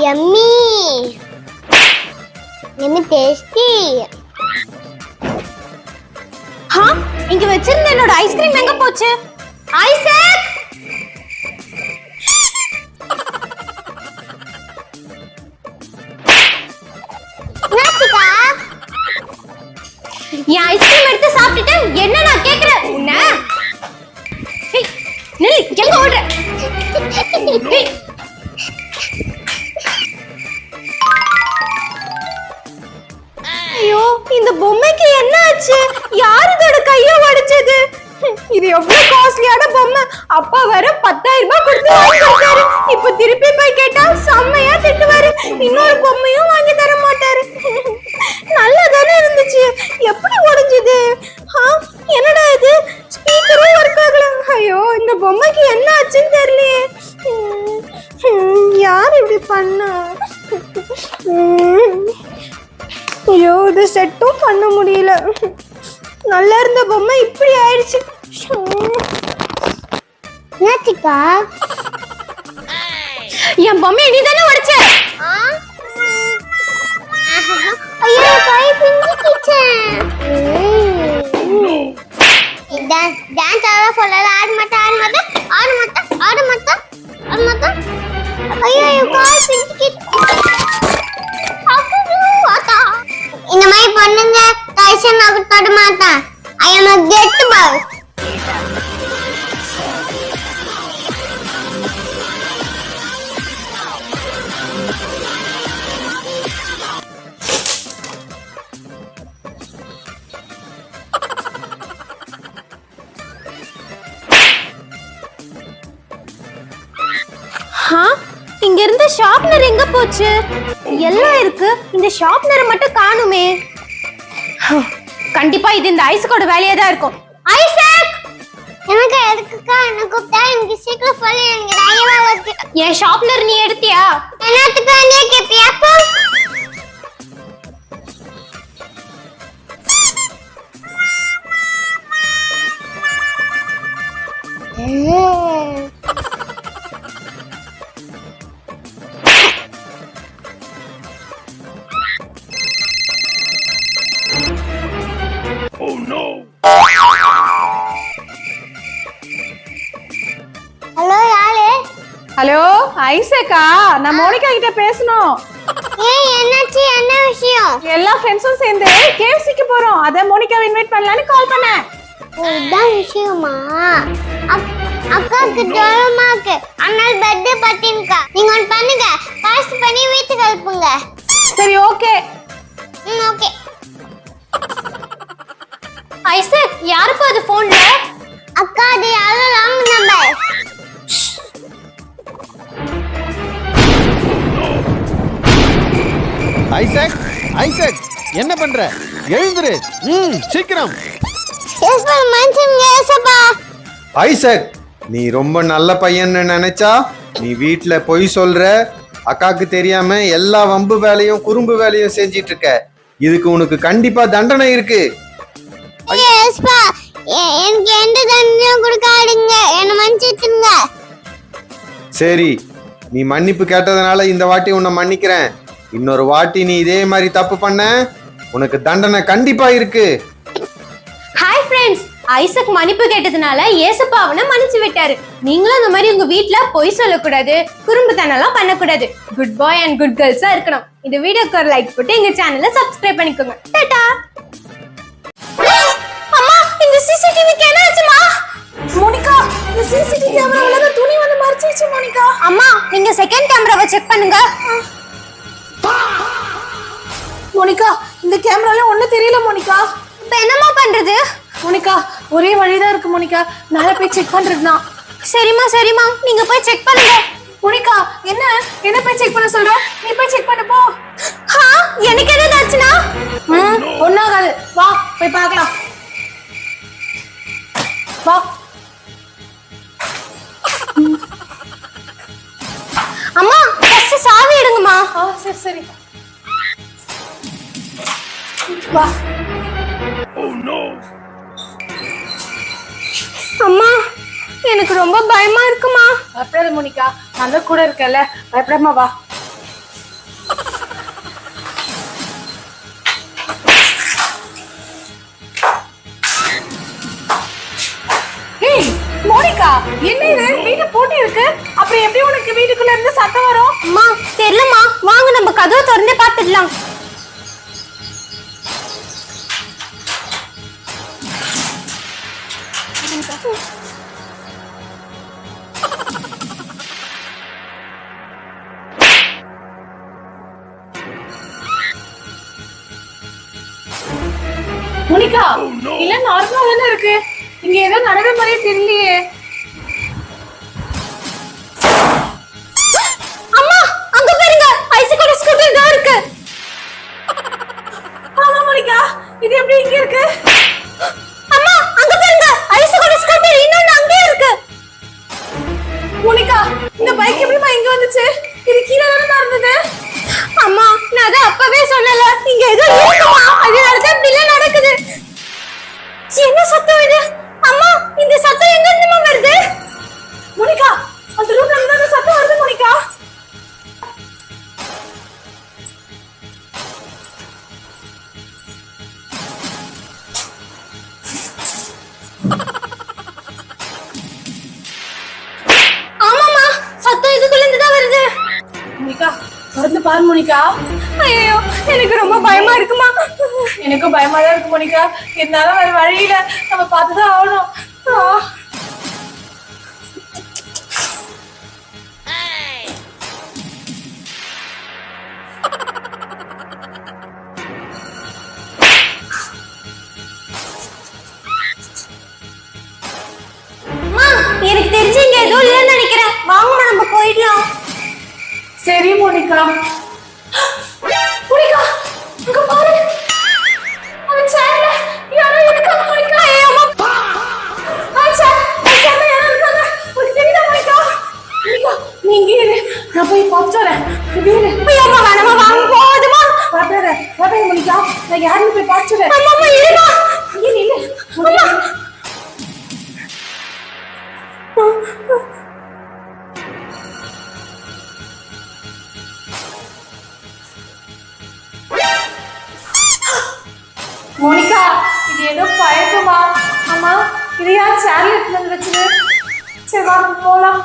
Yummy. Yummy tasty. இங்க வச்சிருந்த என்னோட ஐஸ்கிரீம் எங்க போச்சு? ஐசக்! நாச்சிகா, என் ஐஸ்கிரீம் எடுத்து சாப்பிட்டுட்டு என்ன நான் கேக்குறேன் உன்ன? நில்லு, எங்க ஓடுற? ஐயோ, இந்த பொம்மைக்கு என்ன ஆச்சு? யார் இதோட கைய உடைச்சது? இது எவ்வளவு காஸ்ட்லியான பொம்மை. அப்பா வேற 10,000 ரூபாய் கொடுத்து வாங்கி கொடுத்தாரு. இப்ப திருப்பி போய் கேட்டா செம்மையா திட்டுவாரு. இன்னொரு பொம்மையும் வாங்கி தர மாட்டாரு. நல்லா தானே இருந்துச்சு, எப்படி உடைஞ்சது? என்னடா இது, ஸ்பீக்கரும் ஒர்க் ஆகல. ஐயோ, இந்த பொம்மைக்கு என்ன ஆச்சுன்னு தெரியலையே. யார் இப்படி பண்ணா? ஐயோ, இது செட்டும் பண்ண முடியல. நல்லா இருந்த பொம்மை இப்படி ஆயிடுச்சு. நாச்சிகா, என் பொம்மை நீ தானே உடைச்ச? ஐயோ, கை பிஞ்சிக்கிச்சு. டான்ஸ் ஆட சொல்லல. ஆட மாட்டேன். ஐயோ, கை பிஞ்சிக்கிச்சு. இந்த மாதிரி பண்ணுங்க, கைசன் நான் தொட மாட்டேன். ஐ அம் a get ball. இங்க இருந்த ஷார்ப்னர் எங்க போச்சு? எல்லாம் இருக்கு, இந்த ஷார்ப்னர் மட்டும் காணுமே. கண்டிப்பா இது இந்த ஐசக்கோட வேலையா தான் இருக்கும். ஐசக், எனக்கு எதுக்குக்கா என்ன கூப்பிட்டா? எனக்கு சீக்கிரம் சொல்லி, எனக்கு டைவா வருது. என் ஷார்ப்னர் நீ எடுத்தியா? என்னத்துக்கு நீ கேப்பியா? போ. ஹலோ, யாரு? ஹலோ ஐசக்கா, நான் மோனிகா கிட்ட பேசணும். ஏய், என்னாச்சு? என்ன விஷயம்? எல்லா ஃப்ரெண்ட்ஸும் சேர்ந்து கேஎஃப்சிக்கு போறோம். அத மோனிகாவை இன்வைட் பண்ணலாம்னு கால் பண்ணேன். இதான் விஷயமா? அக்காவுக்கு ஜுரமா இருக்கு, அதனால பெட் பத்தின்க்கா. நீங்க ஒன்று பண்ணுங்க, பாஸ்ட் பண்ணி வீட்டுக்கு அனுப்புங்க. சரி, ஓகே. ஓகே. ஐசக், யாருக்கு அது போன்ல? அக்கா, அது யாரோ ராங் நம்பர். ஐசக், ஐசக், என்ன பண்ற? எழுந்துரு, சீக்கிரம். ஏசப்பா, மன்னிச்சுங்க ஏசப்பா. ஐசக், நீ ரொம்ப நல்ல பையன்னு நினைச்சா நீ வீட்ல பொய் சொல்ற. அக்காக்கு தெரியாம எல்லா வம்பு வேலையும் குறும்பு வேலையும் செஞ்சிட்டு இருக்க. இதுக்கு உனக்கு கண்டிப்பா தண்டனை இருக்கு. ஏசப்பா, எனக்கு எந்த தண்டனையும் கொடுக்காதீங்க, என்ன மன்னிச்சிடுங்க. சரி, நீ மன்னிப்பு கேட்டதுனால இந்த வாட்டி உன்னை மன்னிக்கிறேன். இன்னொரு வாட்டி நீ இதே மாதிரி தப்பு பண்ண, உனக்கு தண்டனை கண்டிப்பா இருக்கு. ஹாய் ஃப்ரெண்ட்ஸ், ஐசக் மன்னிப்பு கேட்டதுனால ஏசப்பா அவனை மன்னிச்சு விட்டாரு. நீங்களும் அந்த மாதிரி உங்க வீட்ல பொய் சொல்லக்கூடாது, குறும்புத்தனம்லாம் பண்ணக்கூடாது. குட் பாய் அண்ட் குட் கேர்ள்ஸா இருக்கணும். இந்த வீடியோக்கு ஒரு லைக் போட்டு எங்க சேனலை சப்ஸ்கிரைப் பண்ணிக்கோங்க. டாடா. அம்மா, இந்த சிசிடிவிக்கு என்ன ஆச்சுமா? மோனிகா, இந்த சிசிடிவி கேமரால தான் துணி வந்து மறைச்சிருச்சு மோனிகா. அம்மா, நீங்க செகண்ட் கேமராவை செக் பண்ணுங்க. மோனிகா, இந்த கேமரால ஒண்ணும் தெரியல மோனிகா. இப்ப என்னமா பண்றது? மோனிகா, ஒரே வழிதான் இருக்கு மோனிகா, மேல போய் செக் பண்றதுதான். சரிம்மா, நீங்க போய் செக் பண்ணுங்க. மோனிகா, என்ன போய் செக் பண்ண சொல்ற? நீ போய் செக் பண்ண போ. எனக்கு என்ன ஆச்சுனா? ஒண்ணாகாது, வா போய் பார்க்கலாம். வா. அம்மா, ஃபர்ஸ்ட் சாவி எடுங்கம்மா. சரி வா. அம்மா, எனக்கு ரொம்ப பயமா இருக்குமா. பயப்படாத மோனிகா, நான் தான் கூட இருக்கேன்ல, பயப்படாம வா. ஏய் மோனிகா, என்ன இது வீட்டு பூட்டி இருக்கு? அப்புறம் எப்படி உனக்கு வீட்டுக்குள்ள இருந்து சத்தம் வரும்? அம்மா தெரியலம்மா, வாங்க நம்ம கதவை திறந்தே பார்த்துடலாம். மோனிகா, இல்ல நார்மலா தானே இருக்கு, இங்க ஏதோ நடக்கிற மாதிரியே தெரியலையே. அம்மா அங்க பாருங்க, ஐசிகோட ஸ்கூட்டர் தான் இருக்கு. ஆமா மோனிகா, இது எப்படி இங்க இருக்கு? அம்மா அங்க பாருங்க, ஐசிகோட ஸ்கூட்டர் இன்னொன்னு அங்கேயே இருக்கு. மோனிகா, இந்த பைக் எப்படிமா இங்க வந்துச்சு? இது கீழே தானே இருந்தது. அம்மா நான் தான் அப்பவே சொன்னல, இங்க ஏதோ இருக்குமா, அதனால தான் இப்படி எல்லாம் நடக்குது. என்ன சத்தம் இது? அம்மா இந்த சத்தம் எங்க இருந்து வருது? மோனிகா, அந்த ரூம்ல இருந்து சத்தம் வருது மோனிகா. ஆமாமா, சத்தம் இதுக்குள்ள இருந்து தான் வருது. மோனிகா, திறந்து பாரு மோனிகா. ஐயோ எனக்கு ரொம்ப பயமா இருக்குமா. எனக்கும் பயமா தான் இருக்கு மோனிகா, இருந்தாலும் வேற வழியில நம்ம பார்த்துதான் ஆகணும். அம்மா எனக்கு தெரிஞ்சு இங்க ஏதோ இல்லைன்னு நினைக்கிறேன், வாங்கம்மா நம்ம போயிடலாம். சரி மோனிகா. மோனிகா, அங்க பாரு, அந்த சேர்ல யாரோ இருக்காங்க மோனிகா. ஐயோ அம்மா, அந்த சேர்ல யாரோ இருக்காங்க, உனக்கு தெரியுதா மோனிகா? மோனிகா நீ இங்கே இரு, நான் போய் பார்த்துட்டு வரேன். இங்கே இரு. ஐயோ அம்மா வேணாமா, வாங்க போதுமா. பயப்படாத மோனிகா, நான் யாருன்னு போய் பார்த்துட்டு வரேன். அம்மா இருமா. இங்கே நில்லு. அம்மா மோனிகா, இது ஏதோ பயக்குமா? அம்மா, இது யார் சேர்ல எடுத்து வந்து வச்சது? சரி வா போலாம்.